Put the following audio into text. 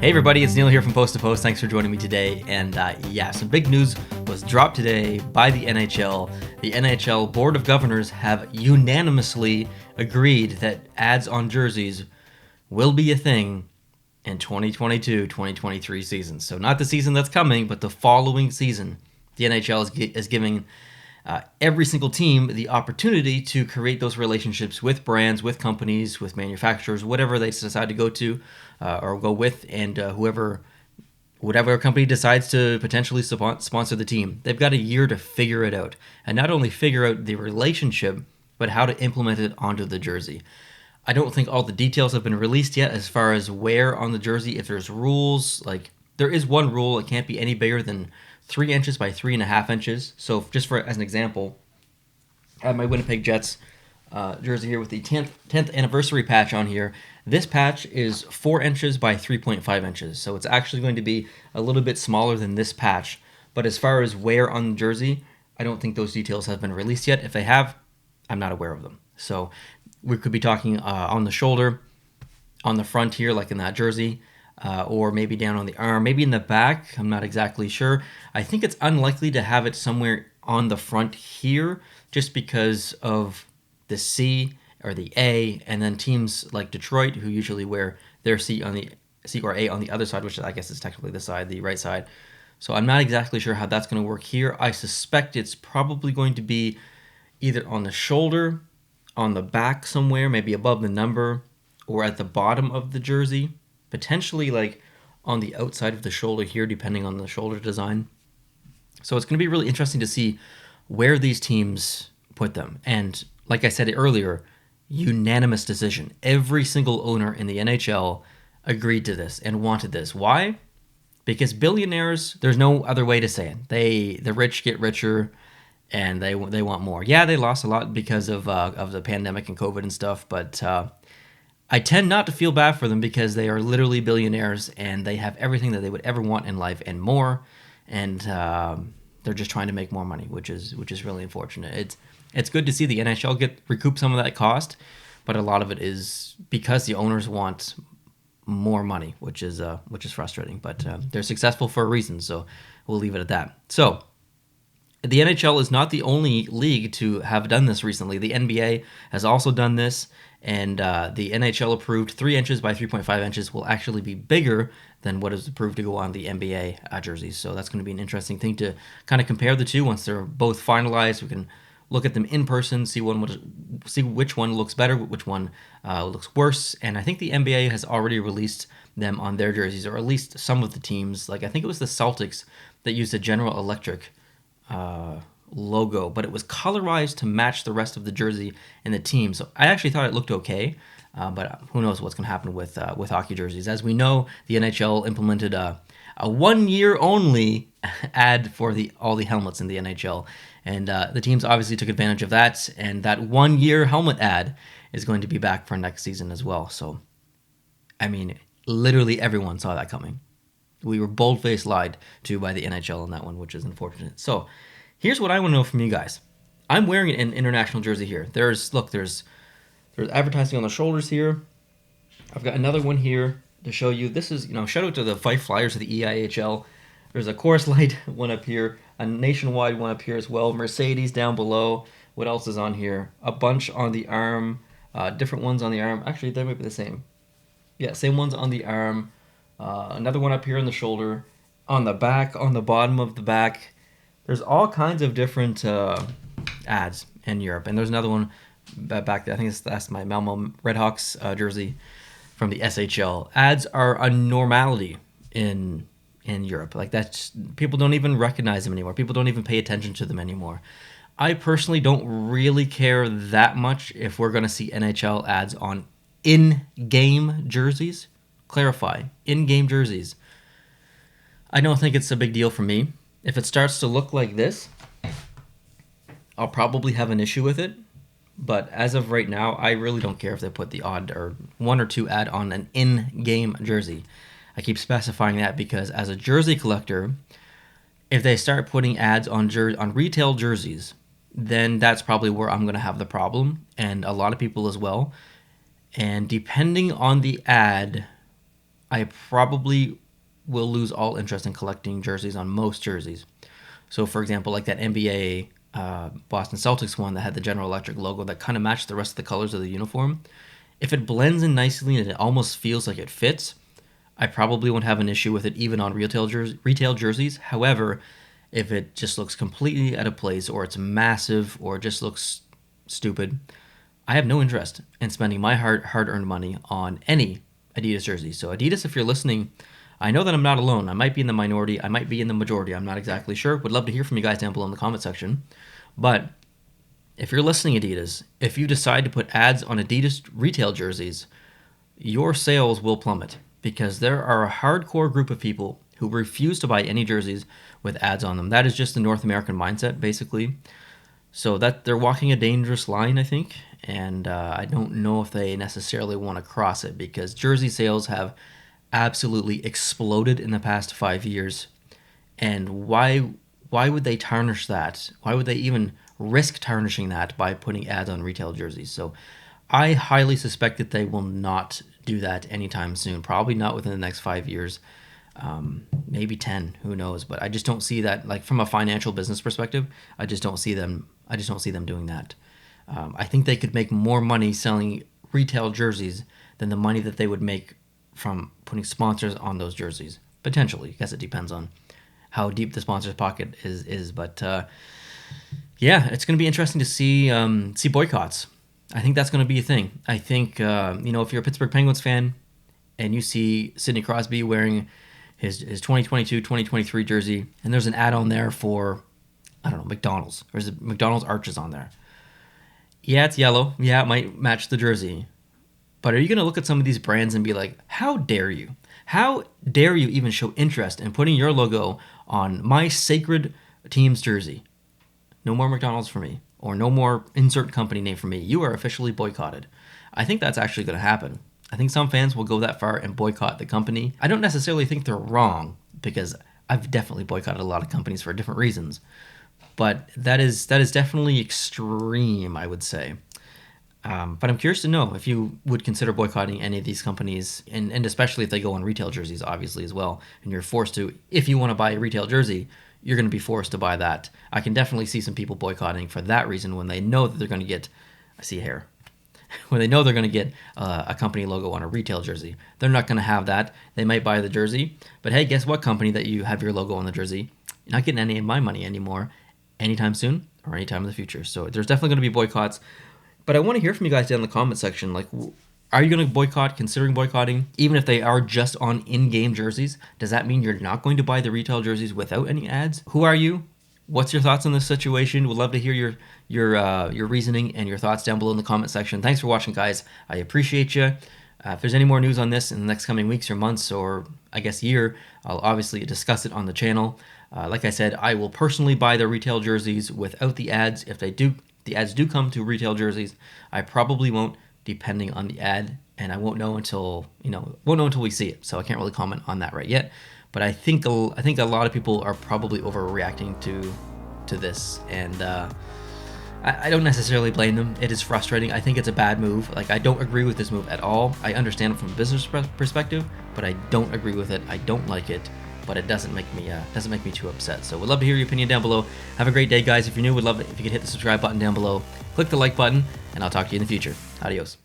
Hey everybody, it's Neil here from Post to Post. Thanks for joining me today. And some big news was dropped today by the NHL. The NHL Board of Governors have unanimously agreed that ads on jerseys will be a thing in 2022-2023 season. So not the season that's coming, but the following season. The NHL is giving every single team the opportunity to create those relationships with brands, with companies, with manufacturers, whatever they decide to go to or go with, and whatever company decides to potentially sponsor the team. They've got a year to figure it out, and not only figure out the relationship, but how to implement it onto the jersey. I don't think all the details have been released yet as far as where on the jersey, if there's rules. Like, there is one rule: it can't be any bigger than 3 inches by 3.5 inches. So just as an example, I have my Winnipeg Jets jersey here with the 10th anniversary patch on here. This patch is 4 inches by 3.5 inches. So it's actually going to be a little bit smaller than this patch. But as far as where on the jersey, I don't think those details have been released yet. If they have, I'm not aware of them. So we could be talking on the shoulder, on the front here, like in that jersey, or maybe down on the arm, maybe in the back. I'm not exactly sure. I think it's unlikely to have it somewhere on the front here, just because of the C or the A, and then teams like Detroit, who usually wear their C or A on the other side, which I guess is technically the right side. So I'm not exactly sure how that's going to work here. I suspect it's probably going to be either on the shoulder, on the back somewhere, maybe above the number, or at the bottom of the jersey. Potentially like on the outside of the shoulder here, depending on the shoulder design. So it's going to be really interesting to see where these teams put them. And like I said earlier, unanimous decision. Every single owner in the NHL agreed to this and wanted this. Why? Because billionaires, there's no other way to say it. The rich get richer, and they want more. Yeah, they lost a lot because of the pandemic and COVID and stuff, but I tend not to feel bad for them because they are literally billionaires and they have everything that they would ever want in life and more, and they're just trying to make more money, which is really unfortunate. It's good to see the NHL recoup some of that cost, but a lot of it is because the owners want more money, which is frustrating. But they're successful for a reason, so we'll leave it at that. So the NHL is not the only league to have done this recently. The NBA has also done this, and the NHL approved 3 inches by 3.5 inches will actually be bigger than what is approved to go on the NBA jerseys. So that's going to be an interesting thing to kind of compare the two. Once they're both finalized, we can look at them in person, see which one looks better, which one looks worse. And I think the NBA has already released them on their jerseys, or at least some of the teams. Like I think it was the Celtics that used a General Electric logo, but it was colorized to match the rest of the jersey and the team. So I actually thought it looked okay, but who knows what's going to happen with hockey jerseys. As we know, the NHL implemented a 1 year only ad for all the helmets in the NHL, and the teams obviously took advantage of that, and that 1 year helmet ad is going to be back for next season as well. So, I mean, literally everyone saw that coming. We were bold-faced lied to by the NHL on that one, which is unfortunate. So here's what I want to know from you guys. I'm wearing an international jersey here. There's advertising on the shoulders here. I've got another one here to show you. This is, shout out to the Fife Flyers of the EIHL. There's a Coors Light one up here, a Nationwide one up here as well, Mercedes down below. What else is on here? A bunch on the arm, different ones on the arm. Actually, they might be the same. Yeah, same ones on the arm. Another one up here on the shoulder, on the back, on the bottom of the back. There's all kinds of different ads in Europe, and there's another one back there. I think that's my Malmo Redhawks jersey from the SHL. Ads are a normality in Europe. Like, that's, people don't even recognize them anymore. People don't even pay attention to them anymore. I personally don't really care that much if we're going to see NHL ads on in-game jerseys. Clarify, in-game jerseys. I don't think it's a big deal for me. If it starts to look like this, I'll probably have an issue with it. But as of right now, I really don't care if they put the odd or 1 or 2 ad on an in-game jersey. I keep specifying that because as a jersey collector, if they start putting ads on retail jerseys, then that's probably where I'm going to have the problem, and a lot of people as well. And depending on the ad, I probably will lose all interest in collecting jerseys on most jerseys. So, for example, like that NBA Boston Celtics one that had the General Electric logo that kind of matched the rest of the colors of the uniform. If it blends in nicely and it almost feels like it fits, I probably won't have an issue with it even on retail jerseys. However, if it just looks completely out of place, or it's massive, or it just looks stupid, I have no interest in spending my hard-earned money on any Adidas jersey. So Adidas, if you're listening, I know that I'm not alone. I might be in the minority. I might be in the majority. I'm not exactly sure. Would love to hear from you guys down below in the comment section. But if you're listening, Adidas, if you decide to put ads on Adidas retail jerseys, your sales will plummet, because there are a hardcore group of people who refuse to buy any jerseys with ads on them. That is just the North American mindset, basically. So that they're walking a dangerous line, I think, and I don't know if they necessarily want to cross it, because jersey sales have absolutely exploded in the past 5 years. And why would they tarnish that? Why would they even risk tarnishing that by putting ads on retail jerseys? So I highly suspect that they will not do that anytime soon. Probably not within the next 5 years. Maybe 10, who knows? But I just don't see that, like from a financial business perspective. I just don't see them doing that. I think they could make more money selling retail jerseys than the money that they would make from putting sponsors on those jerseys. Potentially. I guess it depends on how deep the sponsor's pocket is. But yeah, it's going to be interesting to see boycotts. I think that's going to be a thing. I think if you're a Pittsburgh Penguins fan and you see Sidney Crosby wearing his 2022-2023 jersey, and there's an ad on there for, I don't know, McDonald's. There's a McDonald's arches on there. Yeah, it's yellow. Yeah, it might match the jersey. But are you going to look at some of these brands and be like, how dare you? How dare you even show interest in putting your logo on my sacred team's jersey? No more McDonald's for me, or no more insert company name for me. You are officially boycotted. I think that's actually going to happen. I think some fans will go that far and boycott the company. I don't necessarily think they're wrong, because I've definitely boycotted a lot of companies for different reasons. But that is definitely extreme, I would say. But I'm curious to know if you would consider boycotting any of these companies, and especially if they go on retail jerseys, obviously, as well. And you're forced to, if you want to buy a retail jersey, you're going to be forced to buy that. I can definitely see some people boycotting for that reason, when they know that they're going to get, I see hair, when they know they're going to get a company logo on a retail jersey. They're not going to have that. They might buy the jersey, but hey, guess what, company that you have your logo on the jersey? You're not getting any of my money anymore anytime soon or anytime in the future. So there's definitely going to be boycotts. But I want to hear from you guys down in the comment section. Like, are you going to boycott, considering boycotting, even if they are just on in-game jerseys? Does that mean you're not going to buy the retail jerseys without any ads? Who are you? What's your thoughts on this situation? Would love to hear your reasoning and your thoughts down below in the comment section. Thanks for watching, guys. I appreciate you. If there's any more news on this in the next coming weeks or months, or I guess year, I'll obviously discuss it on the channel. Like I said, I will personally buy the retail jerseys without the ads. If the ads do come to retail jerseys, I probably won't, depending on the ad, and I won't know until we see it. So I can't really comment on that right yet. But I think a lot of people are probably overreacting to this, and I don't necessarily blame them. It is frustrating. I think it's a bad move. Like, I don't agree with this move at all. I understand it from a business perspective, but I don't agree with it. I don't like it, but it doesn't make me too upset. So we'd love to hear your opinion down below. Have a great day, guys. If you're new, we'd love it if you could hit the subscribe button down below, click the like button, and I'll talk to you in the future. Adios.